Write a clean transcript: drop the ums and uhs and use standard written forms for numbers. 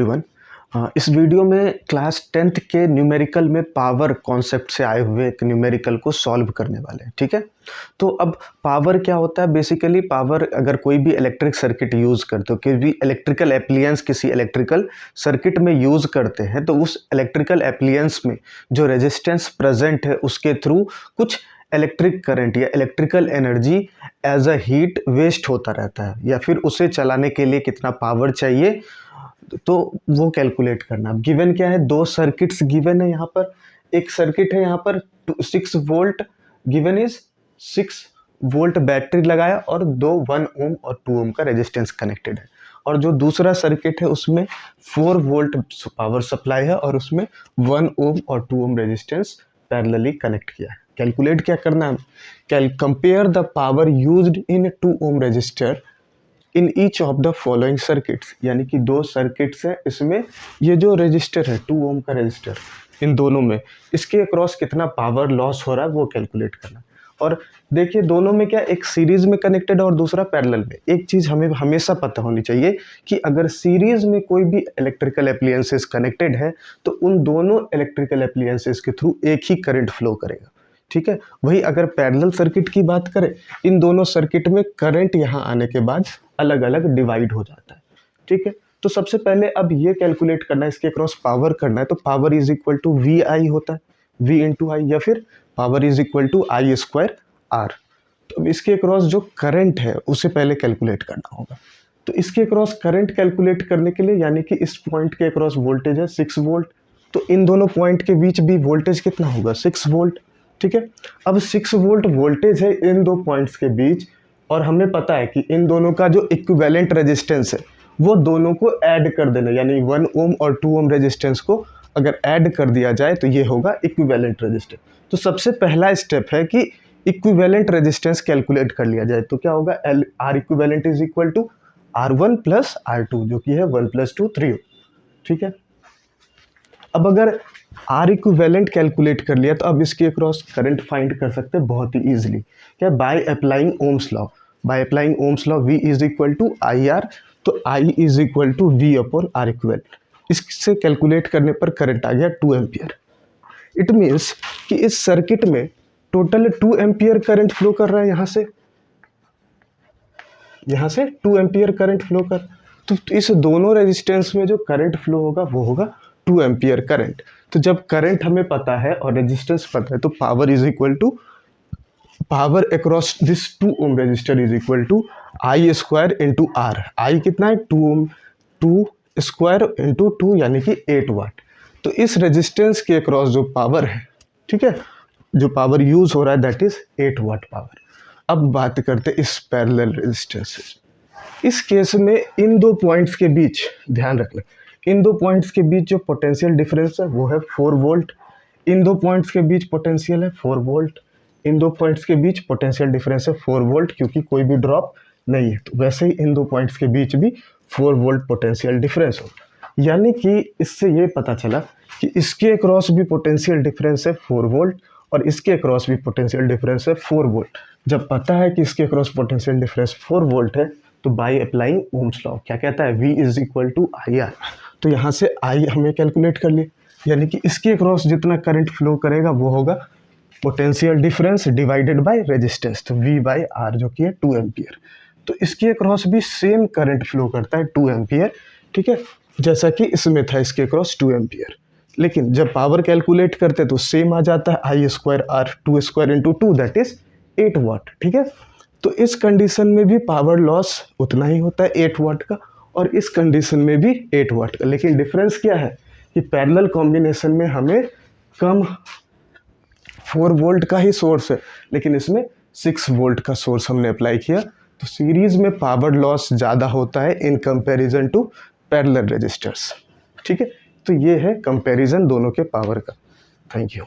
Everyone. इस video में class 10th के न्यूमेरिकल में पावर कॉन्सेप्ट से आए हुए एक न्यूमेरिकल को सॉल्व करने वाले हैं। ठीक है, तो अब पावर क्या होता है? बेसिकली पावर, अगर कोई भी इलेक्ट्रिक सर्किट यूज़ करते हो, कोई भी इलेक्ट्रिकल एप्लियंस किसी इलेक्ट्रिकल सर्किट में यूज़ करते हैं, तो उस इलेक्ट्रिकल एप्लियंस में जो रेजिस्टेंस प्रेजेंट है उसके थ्रू कुछ इलेक्ट्रिक करंट या electrical energy as a heat waste होता रहता है, या फिर उसे चलाने के लिए कितना पावर चाहिए तो वो कैलकुलेट करना। अब गिवन क्या है? दो सर्किट्स गिवन है यहाँ पर। एक सर्किट है यहाँ पर 6 volt given is 6 volt battery लगाया और दो 1 ओम और 2 ओम का रेजिस्टेंस कनेक्टेड है। और जो दूसरा सर्किट है उसमें 4 वोल्ट पावर सप्लाई है और उसमें 1 ओम और 2 ओम रेजिस्टेंस पैरेलली कनेक्ट किया है। कैलकुलेट क्या करना है? Compare the power used in 2 ohm resistor in each of the following circuits. यानी कि दो सर्किट्स हैं, इसमें ये जो रजिस्टर है 2 ओम का रजिस्टर, इन दोनों में इसके अक्रॉस कितना पावर लॉस हो रहा है वो कैलकुलेट करना। और देखिए दोनों में क्या, एक सीरीज में कनेक्टेड है और दूसरा पैरेलल में। एक चीज़ हमें हमेशा पता होनी चाहिए कि अगर सीरीज में कोई भी इलेक्ट्रिकल एप्लियंसेस कनेक्टेड है तो उन दोनों इलेक्ट्रिकल एप्लियंसेस के थ्रू एक ही करंट फ्लो करेगा। ठीक है, वही अगर पैरेलल सर्किट की बात करें, इन दोनों सर्किट में करंट यहाँ आने के बाद अलग अलग डिवाइड हो जाता है। ठीक है, तो सबसे पहले अब ये कैलकुलेट करना है, इसके क्रॉस पावर करना है, तो power is equal to V I होता है, वी इंटू आई, या फिर power is equal to I square R. तो अब इसके क्रॉस जो करंट है उसे पहले कैलकुलेट करना होगा। तो इसके क्रॉस करंट कैलकुलेट करने के लिए, यानी कि इस पॉइंट के क्रॉस वोल्टेज है 6 वोल्ट, तो इन दोनों पॉइंट के बीच भी वोल्टेज कितना होगा? 6 वोल्ट। ठीक है, अब 6 वोल्ट वोल्टेज है इन दो पॉइंट्स के बीच, और हमें पता है कि इन दोनों का जो इक्विवेलेंट रेजिस्टेंस है वो दोनों को ऐड कर देना, यानी 1 ओम और 2 ओम रेजिस्टेंस को अगर ऐड कर दिया जाए तो ये होगा इक्विवेलेंट रेजिस्टेंस। तो सबसे पहला स्टेप है कि इक्विवेलेंट रेजिस्टेंस कैलकुलेट कर लिया जाए। तो क्या होगा? R equivalent is equal to R1 plus R2, जो कि है 1 + 2 3 ओम। ठीक है, अब अगर आर इक्विवेलेंट कैलकुलेट कर लिया तो अब इसके अक्रॉस करंट फाइंड कर सकते हैं बहुत ही ईजिली। क्या? By applying Ohm's law. By applying Ohm's law V is equal to I R, तो I is equal to V upon R equivalent. इससे कैलकुलेट करने पर करंट आ गया 2 एम्पियर। इट मीन्स कि इस सर्किट में टोटल 2 एम्पियर करंट फ्लो कर रहा है। यहाँ से 2 एम्पियर करंट फ्लो कर, तो इस दोनों रेजिस्टेंस में जो करंट फ्लो होगा वो होगा 2 एम्पियर करंट। तो जब करंट हमें पता है और रेजिस्टेंस पता है तो power is equal to power across this 2 ohm resistor is equal to I square into R. I कितना है? 2 ओम, 2 स्क्वायर इंटू 2 यानी कि 8 वाट। तो इस रेजिस्टेंस के अक्रॉस जो पावर है, ठीक है, जो पावर यूज हो रहा है दैट इज 8 वाट पावर। अब बात करते हैं इस पैरेलल रेजिस्टेंस। इस केस में इन दो पॉइंट्स के बीच ध्यान रखना, इन दो पॉइंट्स के बीच जो पोटेंशियल डिफरेंस है वो है 4 वोल्ट। इन दो पॉइंट्स के बीच पोटेंशियल है 4 वोल्ट। इन दो पॉइंट्स के बीच पोटेंशियल डिफरेंस है 4 वोल्ट, क्योंकि कोई भी ड्रॉप नहीं है। तो वैसे ही इन दो पॉइंट्स के बीच भी 4 वोल्ट पोटेंशियल डिफरेंस होगा। यानी कि इससे ये पता चला कि इसके अक्रॉस भी पोटेंशियल डिफरेंस है 4 वोल्ट और इसके अक्रॉस भी पोटेंशियल डिफरेंस है 4 वोल्ट। जब पता है कि इसके अक्रॉस पोटेंशियल डिफरेंस 4 वोल्ट है तो बाय अप्लाइंग ओम्स लॉ क्या कहता है? V is equal to I R. तो यहाँ से आई हमने कैलकुलेट कर लिया, यानी कि इसके अक्रॉस जितना करंट फ्लो करेगा वो होगा potential difference divided by resistance, तो V बाय आर, जो कि है 2 एम्पियर। तो इसके अक्रॉस भी सेम करंट फ्लो करता है 2 एम्पियर। ठीक है, जैसा कि इसमें था इसके अक्रॉस 2 एम्पियर। लेकिन जब पावर कैलकुलेट करते तो सेम आ जाता है I square R, 2 square into 2 that is 8 watt. ठीक है, तो इस कंडीशन में भी पावर लॉस उतना ही होता है 8 वाट का, और इस कंडीशन में भी 8 वाट का। लेकिन डिफरेंस क्या है कि पैरेलल कॉम्बिनेशन में हमें कम 4 वोल्ट का ही सोर्स है, लेकिन इसमें 6 वोल्ट का सोर्स हमने अप्लाई किया। तो सीरीज में पावर लॉस ज़्यादा होता है in comparison to parallel resistors. ठीक है, तो ये है कंपैरिजन दोनों के पावर का। Thank you.